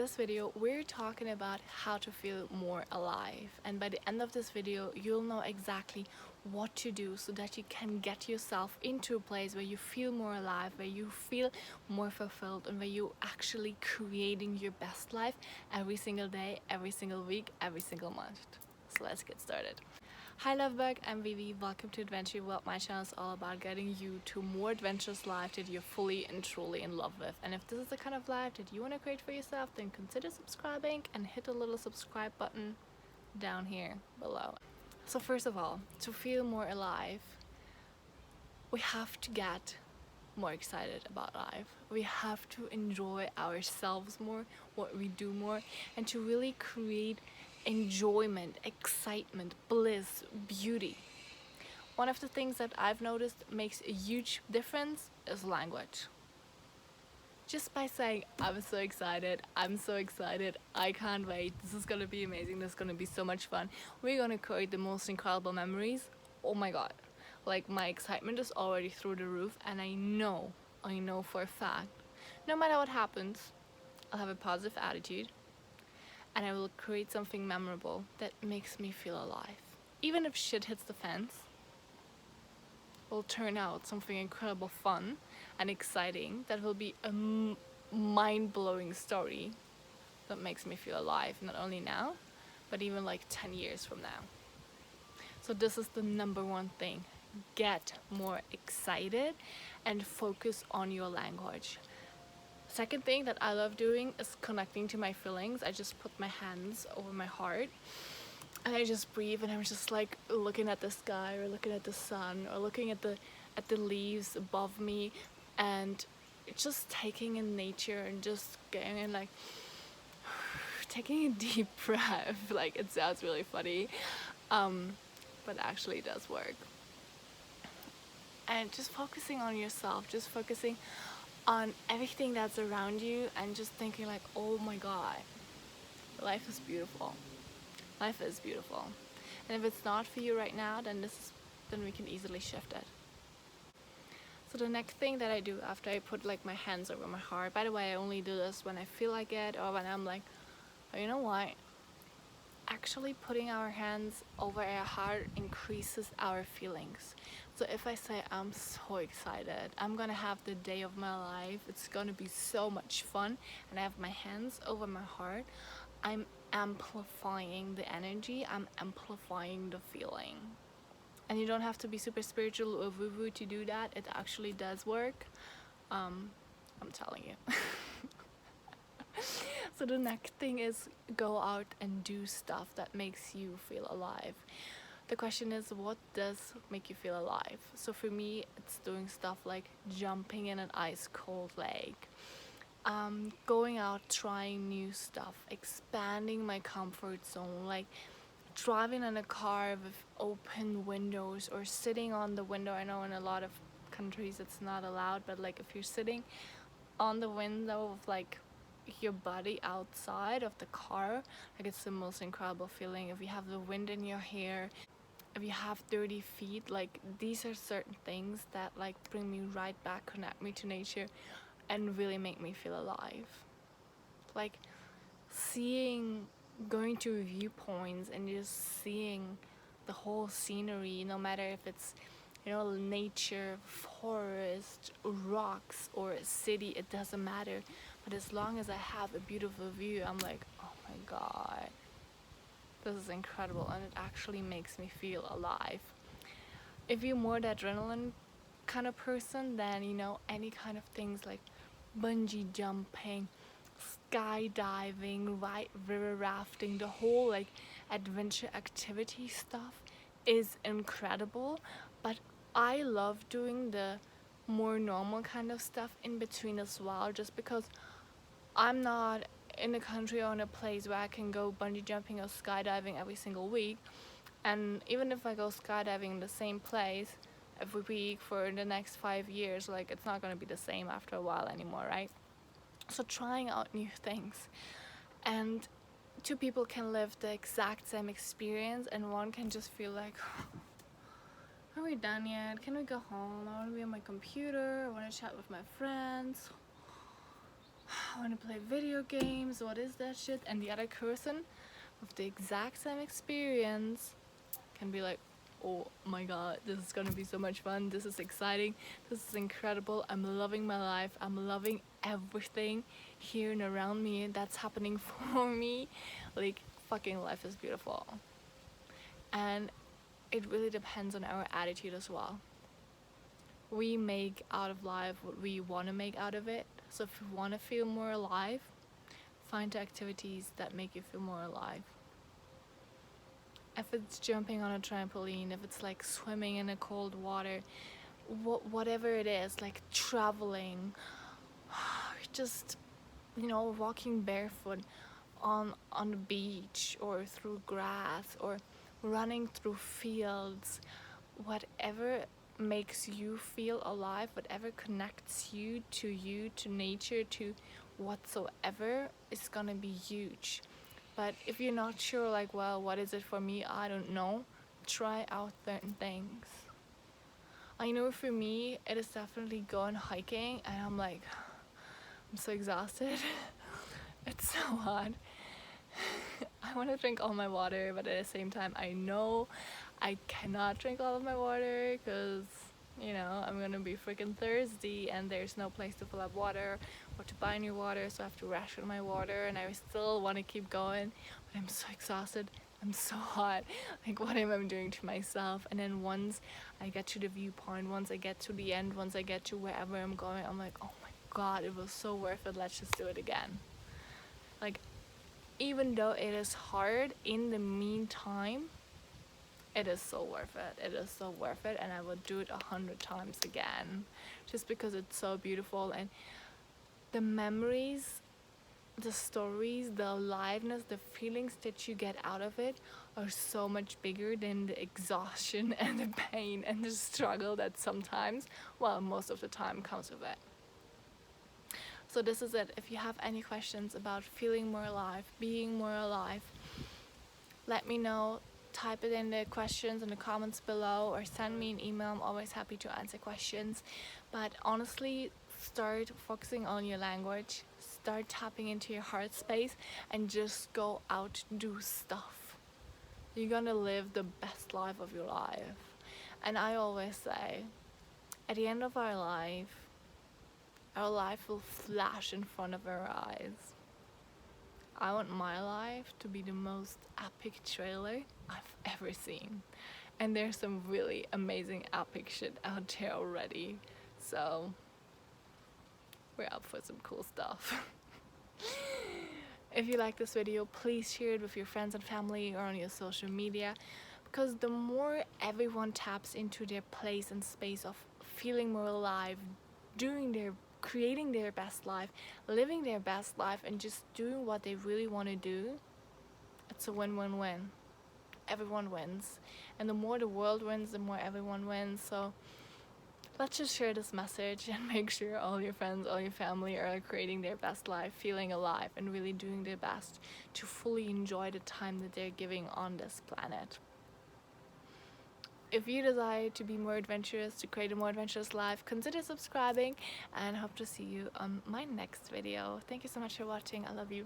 this video, we're talking about how to feel more alive. And by the end of this video, you'll know exactly what to do so that you can get yourself into a place where you feel more alive, where you feel more fulfilled, and where you're actually creating your best life every single day, every single week, every single month. So let's get started. Hi Lovebug, I'm Vivi. Welcome to Adventure World. My channel is all about getting you to a more adventurous life that you're fully and truly in love with. And if this is the kind of life that you want to create for yourself, then consider subscribing and hit the little subscribe button down here below. So first of all, to feel more alive, we have to get more excited about life. We have to enjoy ourselves more, what we do more, and to really create enjoyment, excitement, bliss, beauty. One of the things that I've noticed makes a huge difference is language. Just by saying, I'm so excited, I can't wait, this is gonna be amazing, this is gonna be so much fun, we're gonna create the most incredible memories. Oh my god, like my excitement is already through the roof, and I know for a fact, no matter what happens, I'll have a positive attitude and I will create something memorable that makes me feel alive. Even if shit hits the fence, will turn out something incredible fun and exciting that will be a mind-blowing story that makes me feel alive, not only now, but even like 10 years from now. So this is the number one thing. Get more excited and focus on your language. Second thing that I love doing is connecting to my feelings. I just put my hands over my heart and I just breathe, and I'm just like looking at the sky or looking at the sun or looking at the leaves above me, and just taking in nature and just getting in, like taking a deep breath. Like, it sounds really funny, but actually it does work. And just focusing on yourself, just focusing on everything that's around you, and just thinking like, oh my god, life is beautiful. Life is beautiful. And if it's not for you right now, then we can easily shift it. So the next thing that I do after I put like my hands over my heart, by the way, I only do this when I feel like it, or when I'm like, oh, you know what, actually putting our hands over our heart increases our feelings. So if I say, I'm so excited, I'm gonna have the day of my life, it's gonna be so much fun, and I have my hands over my heart, I'm amplifying the energy, I'm amplifying the feeling. And you don't have to be super spiritual or woo-woo to do that. It actually does work. I'm telling you. So the next thing is go out and do stuff that makes you feel alive. The question is, what does make you feel alive? So for me, it's doing stuff like jumping in an ice cold lake, going out, trying new stuff, expanding my comfort zone, like driving in a car with open windows or sitting on the window. I know in a lot of countries it's not allowed, but like if you're sitting on the window with like your body outside of the car, like it's the most incredible feeling. If you have the wind in your hair, if you have dirty feet, like these are certain things that like bring me right back, connect me to nature, and really make me feel alive. Like going to viewpoints and just seeing the whole scenery, no matter if it's, you know, nature, forest, rocks, or a city, it doesn't matter. But as long as I have a beautiful view, I'm like, oh my god, this is incredible, and it actually makes me feel alive. If you're more the adrenaline kind of person, then you know, any kind of things like bungee jumping, skydiving, river rafting, the whole like adventure activity stuff is incredible. But I love doing the more normal kind of stuff in between as well, just because I'm not in a country or in a place where I can go bungee jumping or skydiving every single week. And even if I go skydiving in the same place every week for the next 5 years, like it's not going to be the same after a while anymore, right? So trying out new things, and two people can live the exact same experience, and one can just feel like, are we done yet? Can we go home? I want to be on my computer, I want to chat with my friends. I want to play video games, what is that shit? And the other person with the exact same experience can be like, oh my god, this is gonna be so much fun, this is exciting, this is incredible, I'm loving my life, I'm loving everything here and around me that's happening for me. Like, fucking life is beautiful. And it really depends on our attitude as well. We make out of life what we want to make out of it. So if you want to feel more alive, find activities that make you feel more alive. If it's jumping on a trampoline, if it's like swimming in a cold water, whatever it is, like traveling, just, you know, walking barefoot on the beach or through grass or running through fields, whatever makes you feel alive, whatever connects you, to nature, to whatsoever, is gonna be huge. But if you're not sure, like, well, what is it for me, I don't know, try out certain things. I know for me it is definitely going hiking, and I'm like, I'm so exhausted. It's so hard. I want to drink all my water, but at the same time I know I cannot drink all of my water because, you know, I'm gonna be freaking thirsty and there's no place to fill up water or to buy new water, so I have to ration my water, and I still want to keep going, but I'm so exhausted, I'm so hot, like, what am I doing to myself? And then once I get to the viewpoint, once I get to the end, once I get to wherever I'm going, I'm like, oh my god, it was so worth it, let's just do it again. Like, even though it is hard, in the meantime, it is so worth it. It is so worth it, and I will do it 100 times again, just because it's so beautiful, and the memories, the stories, the aliveness, the feelings that you get out of it are so much bigger than the exhaustion and the pain and the struggle that sometimes, well, most of the time, comes with it. So this is it. If you have any questions about feeling more alive, being more alive, let me know. Type it in the questions in the comments below, or send me an email. I'm always happy to answer questions. But honestly, start focusing on your language. Start tapping into your heart space and just go out, do stuff. You're gonna live the best life of your life. And I always say, at the end of our life will flash in front of our eyes. I want my life to be the most epic trailer I've ever seen. And there's some really amazing epic shit out there already. So we're up for some cool stuff. If you like this video, please share it with your friends and family or on your social media, because the more everyone taps into their place and space of feeling more alive, creating their best life, living their best life, and just doing what they really want to do, it's a win-win-win. Everyone wins. And the more the world wins, the more everyone wins. So let's just share this message and make sure all your friends, all your family are creating their best life, feeling alive, and really doing their best to fully enjoy the time that they're giving on this planet. If you desire to be more adventurous, to create a more adventurous life, consider subscribing, and hope to see you on my next video. Thank you so much for watching. I love you.